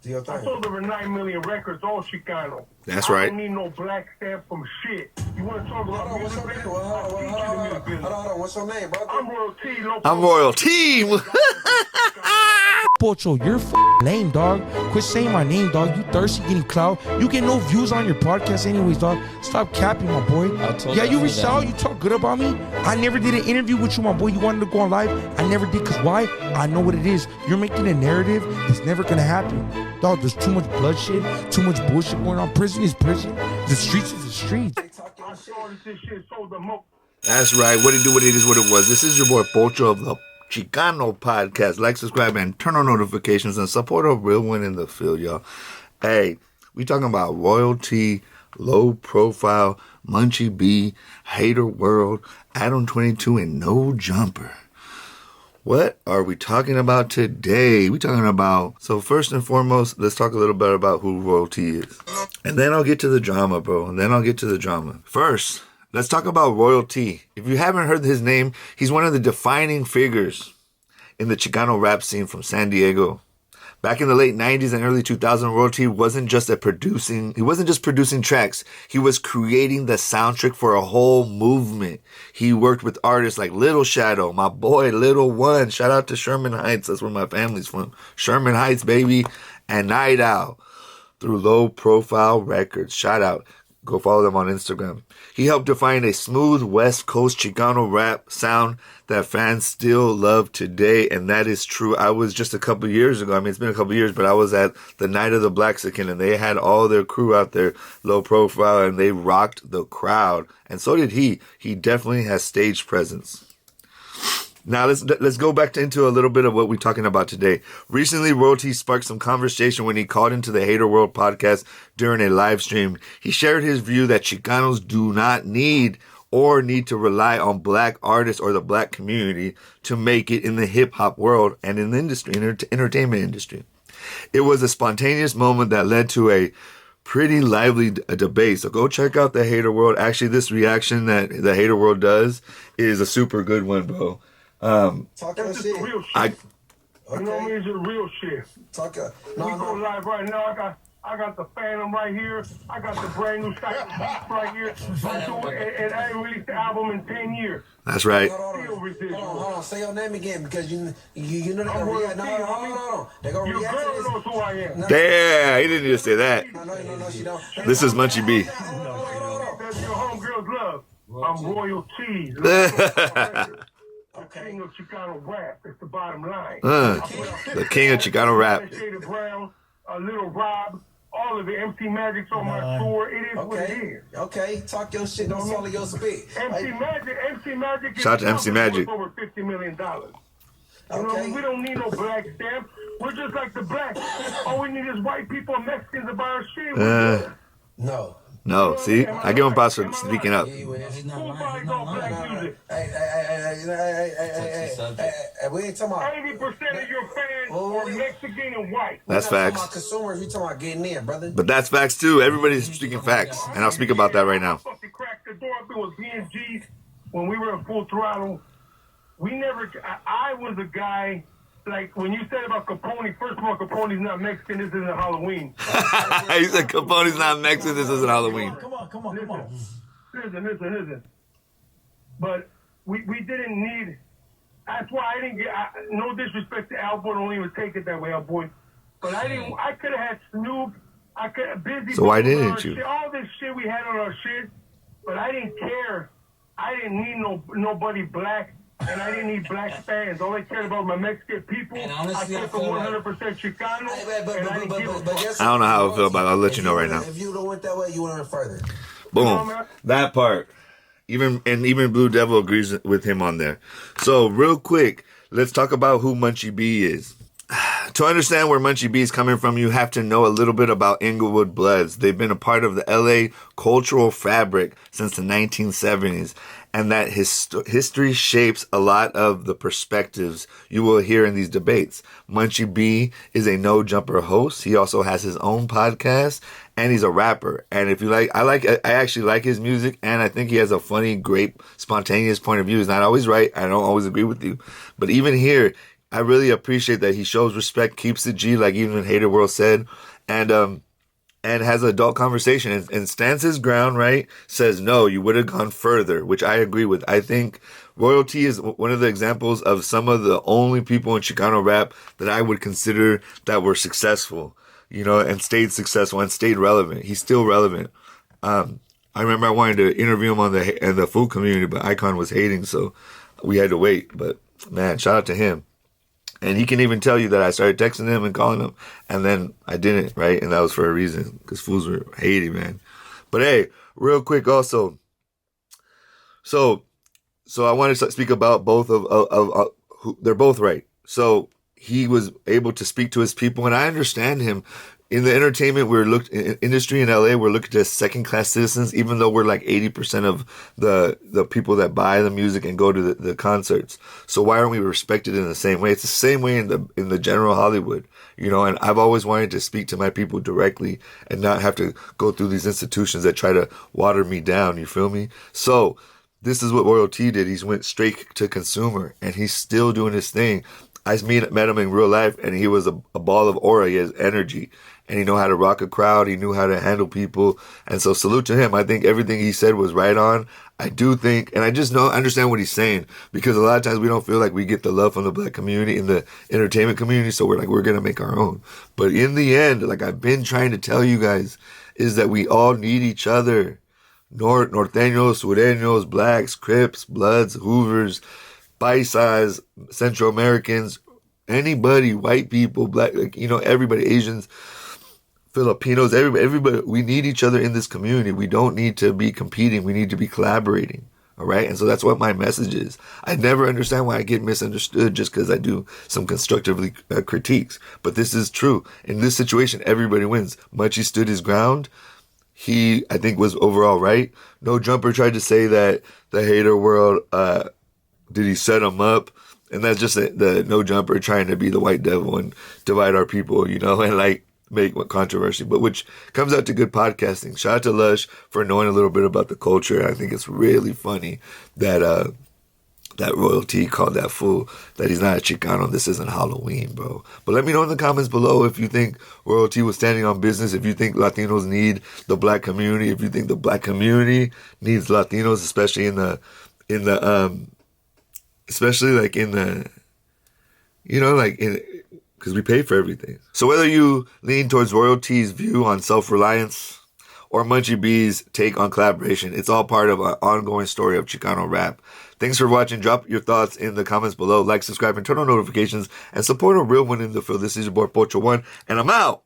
Do your I thing. sold over 9 million records, all Chicano. That's I right. don't need no black stamp from shit. You want to talk about Hold on, what's music your name? business? I'll teach you the music business. Hold on. What's your name, brother? I'm royalty. I'm royalty. Pocho, you're lame, dog. Quit saying my name, dog. You thirsty getting clout. You get no views on your podcast anyways, dog. Stop capping, my boy. Yeah, you reached out. You talk good about me. I never did an interview with you, my boy. You wanted to go on live. I never did, because why? I know what it is. You're making a narrative that's never going to happen. Dog, there's too much bloodshed, too much bullshit going on. Prison is prison. The streets is the streets. I started this shit, sold the most. That's right. What it do, what it is, what it was. This is your boy Pocho of the Chicano podcast. Like, subscribe, and turn on notifications and support a real one in the field, y'all. Hey, we talking about royalty, low profile, Munchie B, Hater World, Adam 22, and No Jumper. What are we talking about today? We talking about, so first and foremost, let's talk a little bit about who royalty is. And then I'll get to the drama, bro. And then I'll get to the drama. First, let's talk about royalty. If you haven't heard his name, he's one of the defining figures in the Chicano rap scene from San Diego. Back in the late 90s and early 2000s, royalty wasn't just producing tracks. He was creating the soundtrack for a whole movement. He worked with artists like Little Shadow, my boy Little One. Shout out to Sherman Heights. That's where my family's from. Sherman Heights, baby. And Night Owl through Low Profile Records. Shout out. Go follow them on Instagram. He helped define a smooth West Coast Chicano rap sound that fans still love today, and that is true. I was just a couple years ago, it's been a couple years, but I was at the Night of the Blaxican, and they had all their crew out there, Low Profile, and they rocked the crowd. And so did he. He definitely has stage presence. Now let's go back into a little bit of what we're talking about today. Recently, royalty sparked some conversation when he called into the Hater World podcast during a live stream. He shared his view that Chicanos do not need to rely on black artists or the black community to make it in the hip hop world and in the industry, entertainment industry. It was a spontaneous moment that led to a pretty lively debate. So go check out the Hater World. Actually, this reaction that the Hater World does is a super good one, bro. Talk your That's just shit. the real shit. Okay. You know what I mean? It's the real shit. Talk your... We go live right now. I got the Phantom right here. I got the brand new Cycle Beats right here. And I ain't released the album in 10 years. That's right. Hold on. Say your name again, because you know they're gonna react. No. They're gonna Your react to girl this. knows who I am. Damn, he didn't need to say that. No, she don't. This is Munchie B. That's your homegirl's love. I'm royalty. The king of Chicano rap. It's the bottom line. The king of Chicano rap. Shaded Brown, Little Rob, all of it. MC Magic's on my tour. It is what it is. Okay. Talk your shit. Don't swallow your spit. MC Magic is Shout out to MC Magic. worth over $50 million. You know, we don't need no black stamp. We're just like the blacks. All we need is white people and Mexicans to buy our shit. No. See? I give him props for speaking up. He's not Who lying. buys all black music? Hey, we ain't talking about... 80% of your fans are Mexican and white. That's We're not talking facts. about consumers. We talking about getting in, brother. But that's facts too. Everybody's speaking facts. And I'll speak about that right now. Fucking cracked the door open with B&G when we were in Full Throttle. We never... I was a guy... Like, when you said about Capone, first of all, Capone's not Mexican, this isn't Halloween. He said Capone's not Mexican, this isn't Halloween. Come on. Listen. But we didn't need... That's why I didn't get... no disrespect to Al Boy, don't even take it that way, Al Boy. But I could have had Snoop, I could have Busy... So why didn't you? Shit, all this shit we had on our shit, but I didn't care. I didn't need nobody black. And I didn't need black fans. All I cared about was my Mexican people. And honestly, I kept them 100% Chicano. I don't know how I feel about it. I'll let you know right now. If you would have went that way, you would have went further. Boom. That part. Even Blue Devil agrees with him on there. So real quick, let's talk about who Munchie B is. To understand where Munchie B is coming from, you have to know a little bit about Inglewood Bloods. They've been a part of the LA cultural fabric since the 1970s. And that history shapes a lot of the perspectives you will hear in these debates. Munchie B is a No Jumper host. He also has his own podcast, and he's a rapper. And if you like, I actually like his music, and I think he has a funny, great, spontaneous point of view. He's not always right. I don't always agree with you. But even here, I really appreciate that he shows respect, keeps it G, like even Hater World said, and has an adult conversation and stands his ground, right? Says, no, you would have gone further, which I agree with. I think Royalty is one of the examples of some of the only people in Chicano rap that I would consider that were successful, you know, and stayed successful and stayed relevant. He's still relevant. I remember I wanted to interview him on the food community, but Icon was hating, so we had to wait. But man, shout out to him. And he can even tell you that I started texting him and calling him, and then I didn't, right? And that was for a reason, because fools were hating, man. But hey, real quick also, so I wanted to speak about both of who, they're both right. So he was able to speak to his people, and I understand him. In the entertainment industry in LA, we're looked at as second-class citizens, even though we're like 80% of the people that buy the music and go to the concerts. So why aren't we respected in the same way? It's the same way in the general Hollywood, you know. And I've always wanted to speak to my people directly and not have to go through these institutions that try to water me down. You feel me? So this is what Royalty did. He went straight to consumer, and he's still doing his thing. I met him in real life, and he was a ball of aura. He has energy, and he knew how to rock a crowd. He knew how to handle people. And so salute to him. I think everything he said was right on. I do think, and I just understand what he's saying, because a lot of times we don't feel like we get the love from the black community in the entertainment community. So we're going to make our own. But in the end, like I've been trying to tell you guys, is that we all need each other. Norteños, Sureños, Blacks, Crips, Bloods, Hoovers, Paisas, Central Americans, anybody, white people, black, like, you know, everybody, Asians, Filipinos, everybody, we need each other in this community. We don't need to be competing. We need to be collaborating. All right. And so that's what my message is. I never understand why I get misunderstood just because I do some constructively critiques. But this is true. In this situation, everybody wins. Muchie stood his ground. He, I think, was overall right. No Jumper tried to say that the Hater World, did he set him up? And that's just the No Jumper trying to be the white devil and divide our people, you know, and like make controversy, but which comes out to good podcasting. Shout out to Lush for knowing a little bit about the culture. I think it's really funny that that Royalty called that fool that he's not a Chicano. This isn't Halloween, bro. But let me know in the comments below if you think Royalty was standing on business, if you think Latinos need the black community, if you think the black community needs Latinos, especially especially like in the, you know, like in, because we pay for everything. So whether you lean towards Royalty's view on self-reliance or Munchie B's take on collaboration, it's all part of an ongoing story of Chicano rap. Thanks for watching. Drop your thoughts in the comments below. Like, subscribe, and turn on notifications. And support a real one in the field. This is your boy, Pocho One, and I'm out.